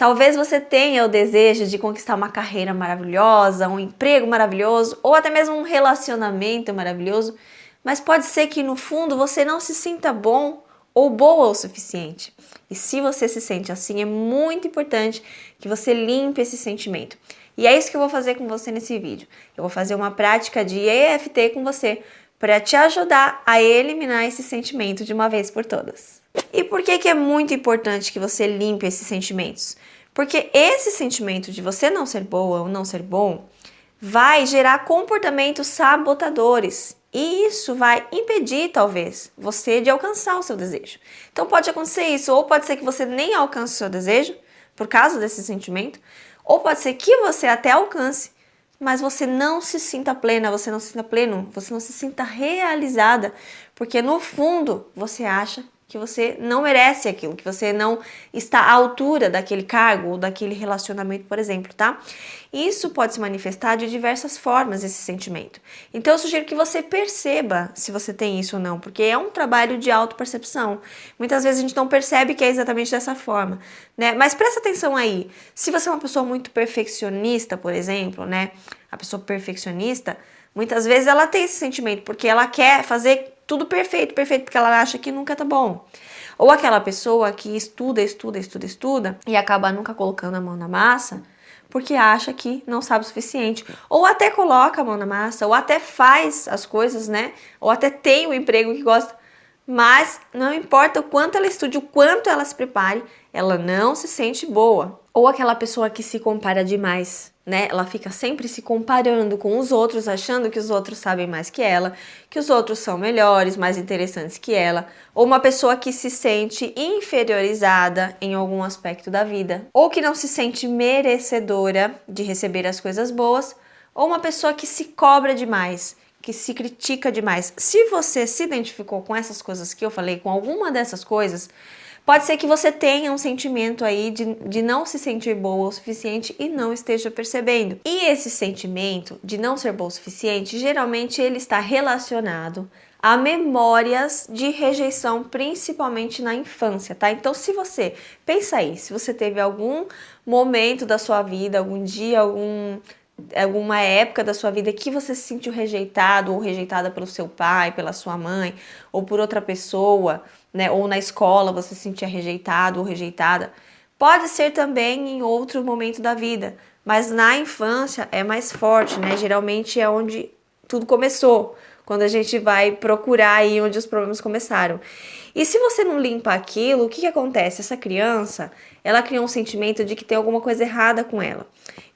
Talvez você tenha o desejo de conquistar uma carreira maravilhosa, um emprego maravilhoso, ou até mesmo um relacionamento maravilhoso, mas pode ser que no fundo você não se sinta bom ou boa o suficiente. E se você se sente assim, é muito importante que você limpe esse sentimento. E é isso que eu vou fazer com você nesse vídeo. Eu vou fazer uma prática de EFT com você para te ajudar a eliminar esse sentimento de uma vez por todas. E por que é muito importante que você limpe esses sentimentos? Porque esse sentimento de você não ser boa ou não ser bom vai gerar comportamentos sabotadores. E isso vai impedir, talvez, você de alcançar o seu desejo. Então pode acontecer isso, ou pode ser que você nem alcance o seu desejo, por causa desse sentimento, ou pode ser que você até alcance, mas você não se sinta plena, você não se sinta pleno, você não se sinta realizada, porque no fundo você acha que você não merece aquilo, que você não está à altura daquele cargo ou daquele relacionamento, por exemplo, tá? Isso pode se manifestar de diversas formas, esse sentimento. Então eu sugiro que você perceba se você tem isso ou não, porque é um trabalho de autopercepção. Muitas vezes a gente não percebe que é exatamente dessa forma, né? Mas presta atenção aí, se você é uma pessoa muito perfeccionista, por exemplo, né? A pessoa perfeccionista, muitas vezes ela tem esse sentimento, porque ela quer fazer tudo perfeito, porque ela acha que nunca tá bom. Ou aquela pessoa que estuda e acaba nunca colocando a mão na massa, porque acha que não sabe o suficiente. Ou até coloca a mão na massa, ou até faz as coisas, né? Ou até tem o emprego que gosta, mas não importa o quanto ela estude, o quanto ela se prepare, ela não se sente boa. Ou aquela pessoa que se compara demais, né? Ela fica sempre se comparando com os outros, achando que os outros sabem mais que ela, que os outros são melhores, mais interessantes que ela. Ou uma pessoa que se sente inferiorizada em algum aspecto da vida, ou que não se sente merecedora de receber as coisas boas, ou uma pessoa que se cobra demais, que se critica demais. Se você se identificou com essas coisas que eu falei, com alguma dessas coisas, pode ser que você tenha um sentimento aí de não se sentir boa o suficiente e não esteja percebendo. E esse sentimento de não ser boa o suficiente, geralmente ele está relacionado a memórias de rejeição, principalmente na infância, tá? Então, se você pensa aí, se você teve algum momento da sua vida, algum dia, alguma época da sua vida que você se sentiu rejeitado ou rejeitada pelo seu pai, pela sua mãe ou por outra pessoa, né? Ou na escola você se sentia rejeitado ou rejeitada. Pode ser também em outro momento da vida, mas na infância é mais forte, né? Geralmente é onde tudo começou, quando a gente vai procurar aí onde os problemas começaram. E se você não limpa aquilo, o que acontece? Essa criança, ela cria um sentimento de que tem alguma coisa errada com ela.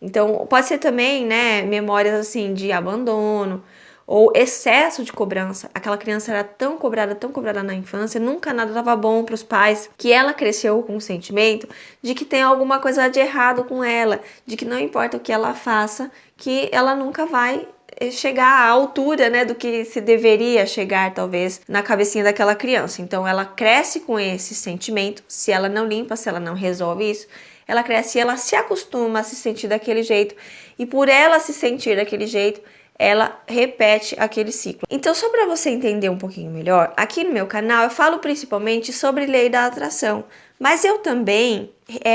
Então, pode ser também, né, memórias assim de abandono ou excesso de cobrança. Aquela criança era tão cobrada na infância, nunca nada dava bom para os pais, que ela cresceu com o sentimento de que tem alguma coisa de errado com ela, de que não importa o que ela faça, que ela nunca vai chegar à altura, né, do que se deveria chegar, talvez, na cabecinha daquela criança. Então, ela cresce com esse sentimento, se ela não limpa, se ela não resolve isso, ela cresce e ela se acostuma a se sentir daquele jeito, e por ela se sentir daquele jeito, ela repete aquele ciclo. Então, só para você entender um pouquinho melhor, aqui no meu canal eu falo principalmente sobre lei da atração, mas eu também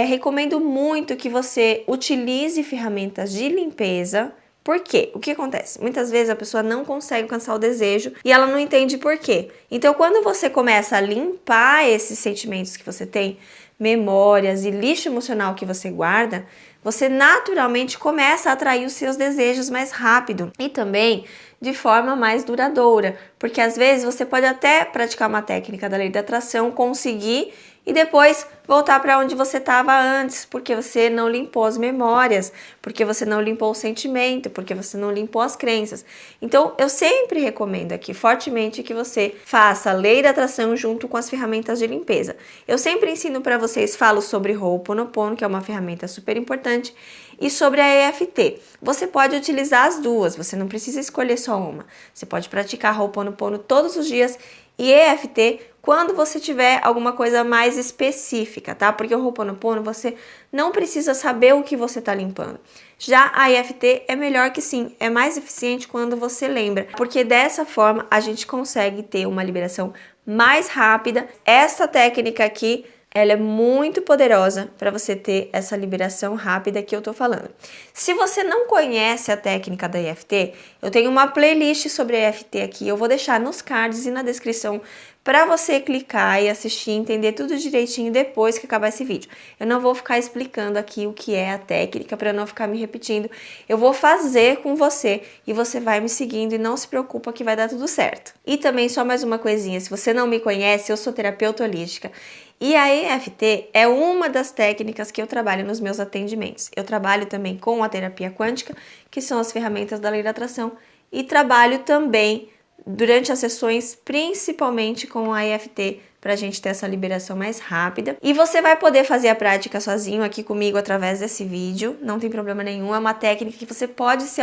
recomendo muito que você utilize ferramentas de limpeza. Por quê? O que acontece? Muitas vezes a pessoa não consegue alcançar o desejo e ela não entende por quê. Então, quando você começa a limpar esses sentimentos que você tem, memórias e lixo emocional que você guarda, você naturalmente começa a atrair os seus desejos mais rápido e também de forma mais duradoura, porque às vezes você pode até praticar uma técnica da lei da atração, conseguir e depois voltar para onde você estava antes, porque você não limpou as memórias, porque você não limpou o sentimento, porque você não limpou as crenças. Então, eu sempre recomendo aqui fortemente que você faça a lei da atração junto com as ferramentas de limpeza. Eu sempre ensino para vocês, falo sobre Ho'oponopono, que é uma ferramenta super importante, e sobre a EFT. Você pode utilizar as duas, você não precisa escolher só uma. Você pode praticar Ho'oponopono todos os dias e EFT quando você tiver alguma coisa mais específica, tá? Porque o Ho'oponopono você não precisa saber o que você tá limpando. Já a EFT é melhor que sim, é mais eficiente quando você lembra, porque dessa forma a gente consegue ter uma liberação mais rápida. Essa técnica aqui ela é muito poderosa para você ter essa liberação rápida que eu tô falando. Se você não conhece a técnica da EFT, eu tenho uma playlist sobre a EFT aqui, eu vou deixar nos cards e na descrição para você clicar e assistir, entender tudo direitinho depois que acabar esse vídeo. Eu não vou ficar explicando aqui o que é a técnica para não ficar me repetindo. Eu vou fazer com você e você vai me seguindo e não se preocupa que vai dar tudo certo. E também só mais uma coisinha, se você não me conhece, eu sou terapeuta holística. E a EFT é uma das técnicas que eu trabalho nos meus atendimentos. Eu trabalho também com a terapia quântica, que são as ferramentas da lei da atração, e trabalho também durante as sessões, principalmente com a EFT, para a gente ter essa liberação mais rápida. E você vai poder fazer a prática sozinho aqui comigo através desse vídeo, não tem problema nenhum. É uma técnica que você pode se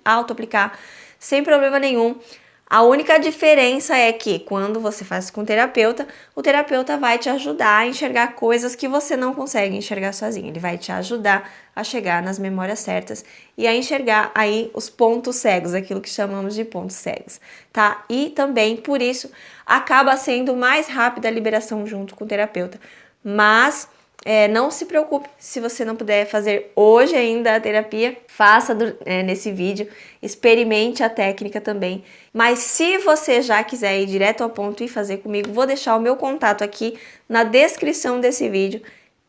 auto-aplicar sem problema nenhum. A única diferença é que quando você faz com o terapeuta vai te ajudar a enxergar coisas que você não consegue enxergar sozinho. Ele vai te ajudar a chegar nas memórias certas e a enxergar aí os pontos cegos, aquilo que chamamos de pontos cegos, tá? E também, por isso, acaba sendo mais rápida a liberação junto com o terapeuta. Mas não se preocupe se você não puder fazer hoje ainda a terapia, faça nesse vídeo, experimente a técnica também. Mas se você já quiser ir direto ao ponto e fazer comigo, vou deixar o meu contato aqui na descrição desse vídeo.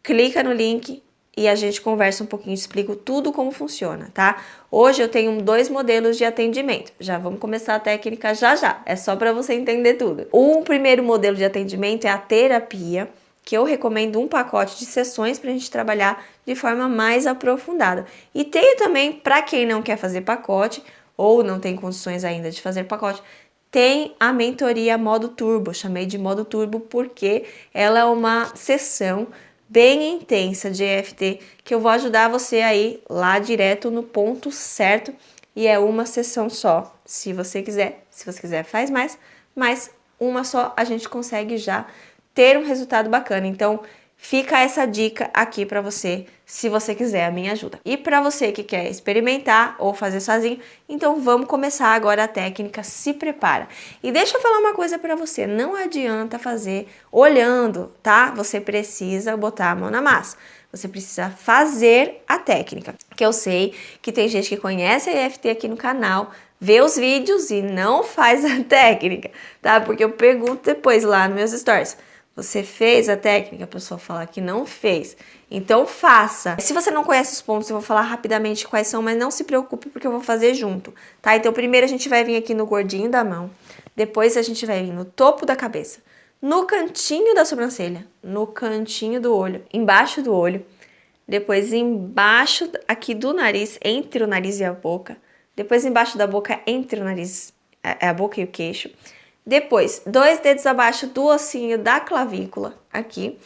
Clica no link e a gente conversa um pouquinho, explico tudo como funciona, tá? Hoje eu tenho 2 modelos de atendimento. Já vamos começar a técnica já. É só para você entender tudo. O primeiro modelo de atendimento é a terapia, que eu recomendo um pacote de sessões para a gente trabalhar de forma mais aprofundada. E tenho também, para quem não quer fazer pacote, ou não tem condições ainda de fazer pacote, tem a mentoria modo turbo. Chamei de modo turbo porque ela é uma sessão bem intensa de EFT, que eu vou ajudar você aí lá direto no ponto certo, e é uma sessão só. Se você quiser faz mais, mas uma só a gente consegue já ter um resultado bacana. Então, fica essa dica aqui para você, se você quiser a minha ajuda. E para você que quer experimentar ou fazer sozinho, então vamos começar agora a técnica. Se prepara. E deixa eu falar uma coisa para você, não adianta fazer olhando, tá? Você precisa botar a mão na massa. Você precisa fazer a técnica. Que eu sei que tem gente que conhece a EFT aqui no canal, vê os vídeos e não faz a técnica, tá? Porque eu pergunto depois lá nos meus stories. Você fez a técnica? A pessoa fala que não fez. Então faça. Se você não conhece os pontos, eu vou falar rapidamente quais são, mas não se preocupe porque eu vou fazer junto, tá? Então primeiro a gente vai vir aqui no gordinho da mão, depois a gente vai vir no topo da cabeça, no cantinho da sobrancelha, no cantinho do olho, embaixo do olho, depois embaixo aqui do nariz, entre o nariz e a boca, depois embaixo da boca, entre o nariz, a boca e o queixo. Depois, 2 dedos abaixo do ossinho da clavícula, aqui,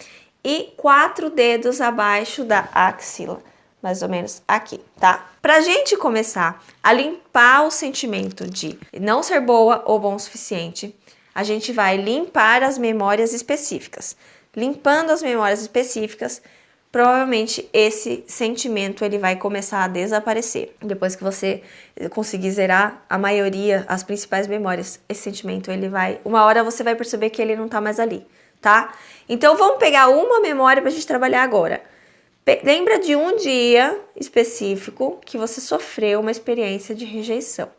e 4 dedos abaixo da axila, mais ou menos aqui, tá? Pra gente começar a limpar o sentimento de não ser boa ou bom o suficiente, a gente vai limpar as memórias específicas. Limpando as memórias específicas, provavelmente esse sentimento ele vai começar a desaparecer. Depois que você conseguir zerar a maioria, as principais memórias, esse sentimento ele vai... Uma hora você vai perceber que ele não tá mais ali, tá? Então vamos pegar uma memória pra gente trabalhar agora. Lembra de um dia específico que você sofreu uma experiência de rejeição.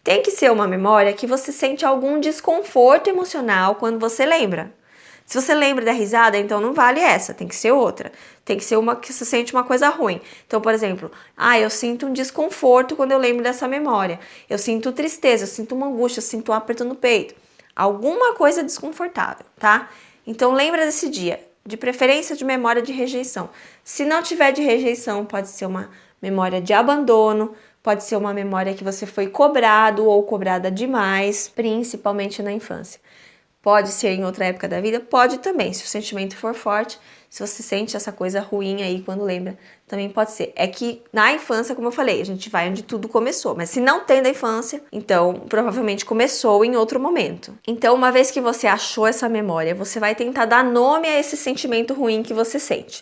Tem que ser uma memória que você sente algum desconforto emocional quando você lembra. Se você lembra da risada, então não vale essa, tem que ser outra. Tem que ser uma que você sente uma coisa ruim. Então, por exemplo, eu sinto um desconforto quando eu lembro dessa memória. Eu sinto tristeza, eu sinto uma angústia, eu sinto um aperto no peito. Alguma coisa desconfortável, tá? Então, lembra desse dia, de preferência de memória de rejeição. Se não tiver de rejeição, pode ser uma memória de abandono, pode ser uma memória que você foi cobrado ou cobrada demais, principalmente na infância. Pode ser em outra época da vida? Pode também, se o sentimento for forte, se você sente essa coisa ruim aí quando lembra, também pode ser. É que na infância, como eu falei, a gente vai onde tudo começou, mas se não tem da infância, então provavelmente começou em outro momento. Então, uma vez que você achou essa memória, você vai tentar dar nome a esse sentimento ruim que você sente.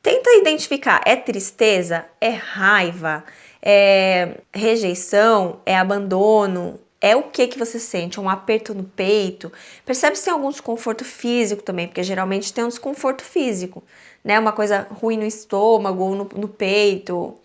Tenta identificar, é tristeza? É raiva? É rejeição? É abandono? É o que você sente? Um aperto no peito? Percebe se tem algum desconforto físico também, porque geralmente tem um desconforto físico, né? Uma coisa ruim no estômago, ou no peito,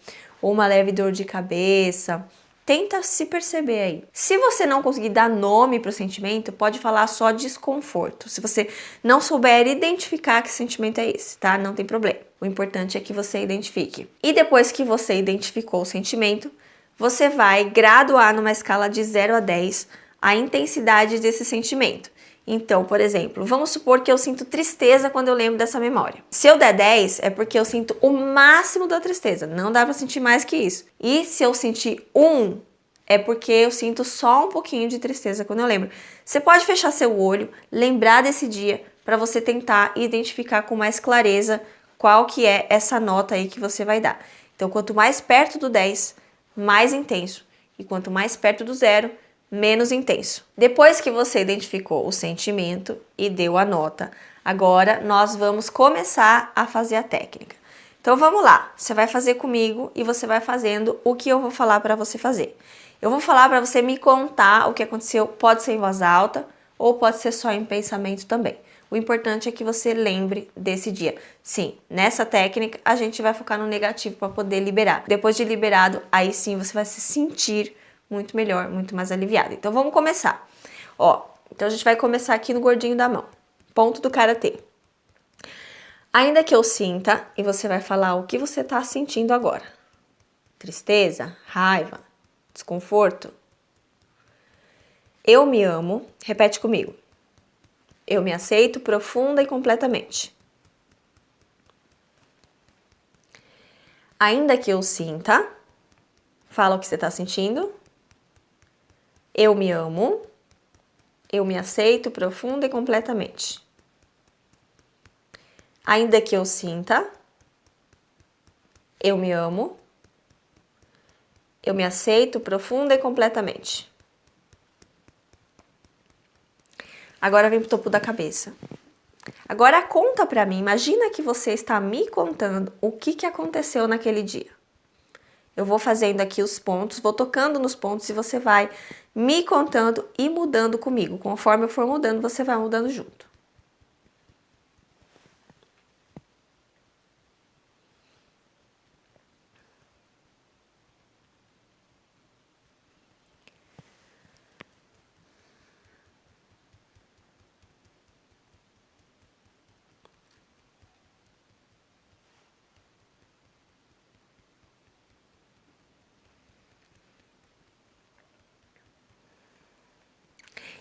ou uma leve dor de cabeça. Tenta se perceber aí. Se você não conseguir dar nome para o sentimento, pode falar só desconforto. Se você não souber identificar que sentimento é esse, tá? Não tem problema. O importante é que você identifique. E depois que você identificou o sentimento, você vai graduar numa escala de 0 a 10 a intensidade desse sentimento. Então, por exemplo, vamos supor que eu sinto tristeza quando eu lembro dessa memória. Se eu der 10, é porque eu sinto o máximo da tristeza, não dá pra sentir mais que isso. E se eu sentir 1, é porque eu sinto só um pouquinho de tristeza quando eu lembro. Você pode fechar seu olho, lembrar desse dia, para você tentar identificar com mais clareza qual que é essa nota aí que você vai dar. Então, quanto mais perto do 10, mais intenso. E quanto mais perto do 0, menos intenso. Depois que você identificou o sentimento e deu a nota, agora nós vamos começar a fazer a técnica. Então vamos lá, você vai fazer comigo e você vai fazendo o que eu vou falar para você fazer. Eu vou falar para você me contar o que aconteceu, pode ser em voz alta ou pode ser só em pensamento também. O importante é que você lembre desse dia. Sim, nessa técnica a gente vai focar no negativo para poder liberar. Depois de liberado, aí sim você vai se sentir muito melhor, muito mais aliviado. Então vamos começar. Ó, então a gente vai começar aqui no gordinho da mão. Ponto do karatê. Ainda que eu sinta, e você vai falar o que você está sentindo agora. Tristeza, raiva, desconforto. Eu me amo. Repete comigo. Eu me aceito profunda e completamente. Ainda que eu sinta, fala o que você está sentindo. Eu me amo. Eu me aceito profunda e completamente. Ainda que eu sinta, eu me amo. Eu me aceito profunda e completamente. Agora vem pro topo da cabeça. Agora conta pra mim, imagina que você está me contando o que aconteceu naquele dia. Eu vou fazendo aqui os pontos, vou tocando nos pontos e você vai me contando e mudando comigo. Conforme eu for mudando, você vai mudando junto.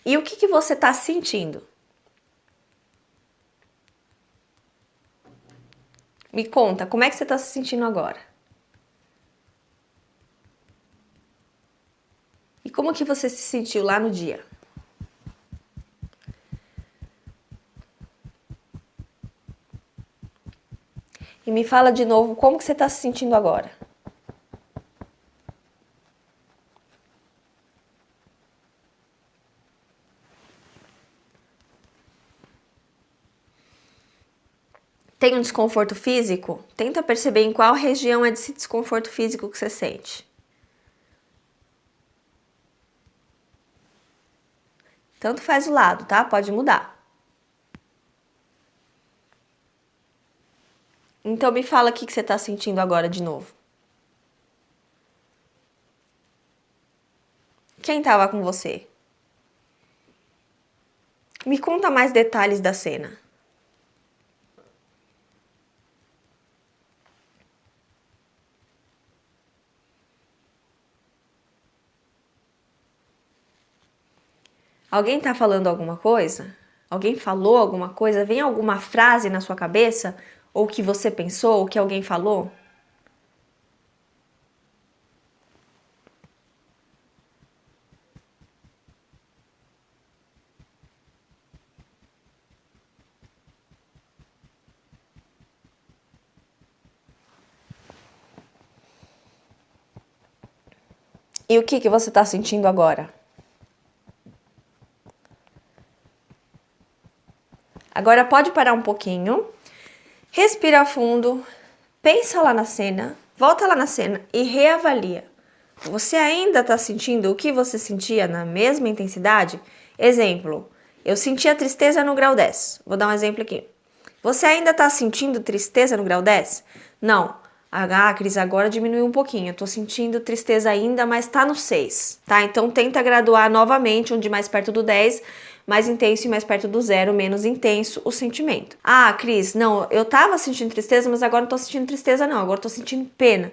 E o que você está sentindo? Me conta, como é que você está se sentindo agora? E como que você se sentiu lá no dia? E me fala de novo como que você está se sentindo agora. Tem um desconforto físico? Tenta perceber em qual região é desse desconforto físico que você sente. Tanto faz o lado, tá? Pode mudar. Então me fala o que você está sentindo agora de novo. Quem estava com você? Me conta mais detalhes da cena. Alguém tá falando alguma coisa? Alguém falou alguma coisa? Vem alguma frase na sua cabeça? Ou que você pensou, ou que alguém falou? E o que você tá sentindo agora? Agora pode parar um pouquinho, respira fundo, pensa lá na cena, volta lá na cena e reavalia. Você ainda está sentindo o que você sentia na mesma intensidade? Exemplo, eu sentia tristeza no grau 10. Vou dar um exemplo aqui. Você ainda está sentindo tristeza no grau 10? Não. Cris, agora diminuiu um pouquinho. Eu tô sentindo tristeza ainda, mas tá no 6, tá? Então tenta graduar novamente, onde mais perto do 10, mais intenso, e mais perto do 0, menos intenso o sentimento. Cris, não, eu tava sentindo tristeza, mas agora não tô sentindo tristeza não, agora tô sentindo pena.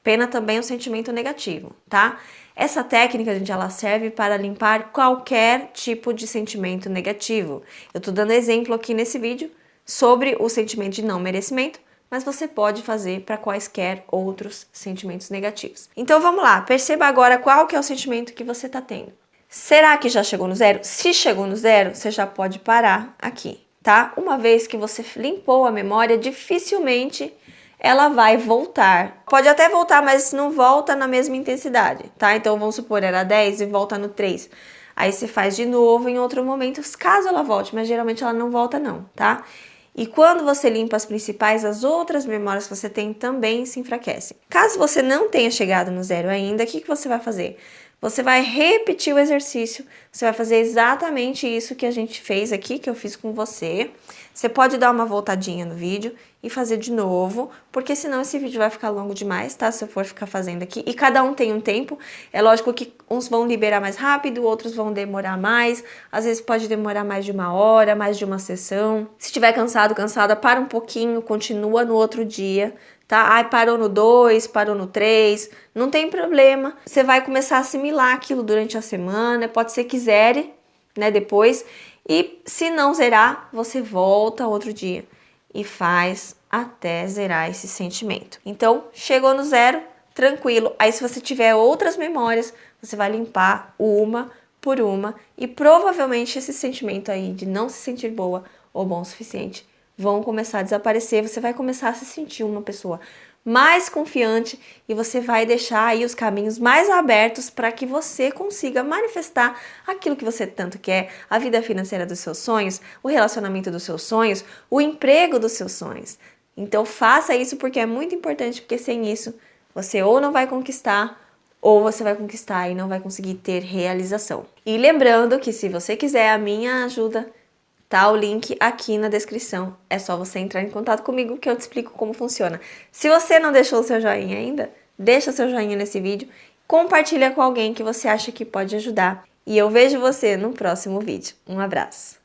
Pena também é um sentimento negativo, tá? Essa técnica, gente, ela serve para limpar qualquer tipo de sentimento negativo. Eu tô dando exemplo aqui nesse vídeo sobre o sentimento de não merecimento, mas você pode fazer para quaisquer outros sentimentos negativos. Então vamos lá, perceba agora qual que é o sentimento que você está tendo. Será que já chegou no 0? Se chegou no 0, você já pode parar aqui, tá? Uma vez que você limpou a memória, dificilmente ela vai voltar. Pode até voltar, mas não volta na mesma intensidade, tá? Então vamos supor, era 10 e volta no 3. Aí você faz de novo em outro momento, caso ela volte, mas geralmente ela não volta não, tá? E quando você limpa as principais, as outras memórias que você tem também se enfraquecem. Caso você não tenha chegado no 0 ainda, o que você vai fazer? Você vai repetir o exercício, você vai fazer exatamente isso que a gente fez aqui, que eu fiz com você. Você pode dar uma voltadinha no vídeo e fazer de novo, porque senão esse vídeo vai ficar longo demais, tá? Se eu for ficar fazendo aqui. E cada um tem um tempo. É lógico que uns vão liberar mais rápido, outros vão demorar mais. Às vezes pode demorar mais de 1 hora, mais de uma sessão. Se estiver cansado, cansada, para um pouquinho, continua no outro dia, tá? Parou no 2, parou no 3, não tem problema. Você vai começar a assimilar aquilo durante a semana, pode ser que zere, né, depois. E se não zerar, você volta outro dia e faz até zerar esse sentimento. Então, chegou no 0, tranquilo. Aí se você tiver outras memórias, você vai limpar uma por uma e provavelmente esse sentimento aí de não se sentir boa ou bom o suficiente vão começar a desaparecer. Você vai começar a se sentir uma pessoa mais confiante e você vai deixar aí os caminhos mais abertos para que você consiga manifestar aquilo que você tanto quer, a vida financeira dos seus sonhos, o relacionamento dos seus sonhos, o emprego dos seus sonhos. Então faça isso porque é muito importante, porque sem isso você ou não vai conquistar ou você vai conquistar e não vai conseguir ter realização. E lembrando que se você quiser a minha ajuda, tá o link aqui na descrição. É só você entrar em contato comigo que eu te explico como funciona. Se você não deixou o seu joinha ainda, deixa seu joinha nesse vídeo, compartilha com alguém que você acha que pode ajudar. E eu vejo você no próximo vídeo. Um abraço!